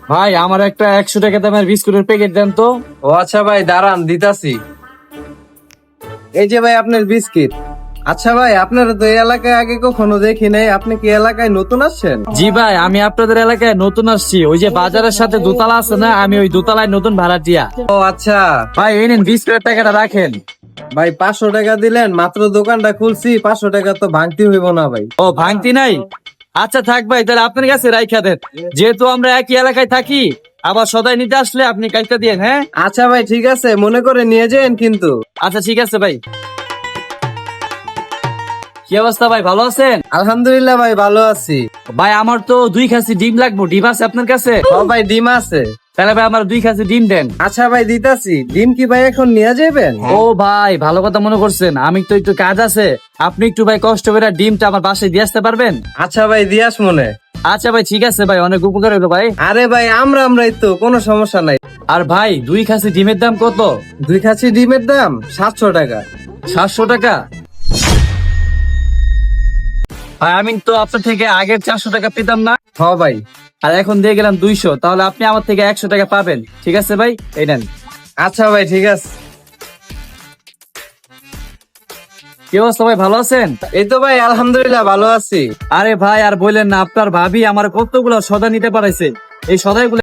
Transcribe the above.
ভাই আমার একটা 100 টাকা দামের বিস্কুটের প্যাকেট দেন তো। ও আচ্ছা ভাই, দাঁড়ান দিতাছি। এই যে ভাই আপনার বিস্কিট। আচ্ছা ভাই, আপনারা তো এই এলাকায় আগে কখনো দেখি নাই, আপনি কি এলাকায় নতুন আসছেন? জি ভাই, আমি আপনাদের এলাকায় নতুন আসছি। ওই যে বাজারের সাথে দোতলা আছে না, আমি ওই দোতলায় নতুন ভাড়াটিয়া। ও আচ্ছা ভাই এই নেন বিস্কুটের টাকাটা রাখেন। ভাই, 500 টাকা দিলেন, মাত্র দোকানটা খুলছি, 500 টাকা তো ভাঙতি হইব না ভাই। ও ভাঙতি নাই? আচ্ছা থাক ভাই, তাহলে আপনার কাছে রাইখা দেন। যেহেতু আমরা একই এলাকায় থাকি, আবার সদাই নিতে আসলে আপনি কাইটা দিয়েন। হ্যাঁ আচ্ছা ভাই ঠিক আছে, মনে করে নিয়ে যান কিন্তু। আচ্ছা ঠিক আছে ভাই। কি অবস্থা ভাই, ভালো আছেন? আলহামদুলিল্লাহ ভাই, ভালো আছি। ভাই আমার তো 2 খাসি ডিম লাগবে। ডিম আছে আপনার কাছে? ও ভাই, ডিম আছে। তাহলে ভাই আমার 2 খাসি ডিম দেন। আচ্ছা ভাই দিতাছি। ডিম কি ভাই এখন নিয়ে যাবেন? ও ভাই ভালো কথা মনে করছেন, আমি তো একটু কাজ আছে। আপনি একটু ভাই কষ্ট করে ডিমটা আমার বাসায় দিয়ে আসতে পারবেন? আচ্ছা ভাই, দিয়াস মনে। আচ্ছা ভাই ঠিক আছে ভাই, অনেক উপকার হলো ভাই। আরে ভাই, আমরাই তো, কোনো সমস্যা নাই। আর ভাই 2 খাসি ডিমের দাম কত? 2 খাসি ডিমের দাম 700 টাকা। 700 টাকা? ভাই আমি তো আপনার থেকে আগের 400 টাকা পেতাম না, হ ভাই। আর এখন দিয়ে গেলাম 200, তাহলে আপনি আমার থেকে 100 টাকা পাবেন। ঠিক আছে ভাই, এই নেন। আচ্ছা ভাই ঠিক আছে। কি অবস্থা ভাই, ভালো আছেন? এই তো ভাই, আলহামদুলিল্লাহ ভালো আছি। আরে ভাই আর বললেন না, আপনার ভাবি আমার কতগুলো সদা নিতে পারাইছে। এই সদাইগুলো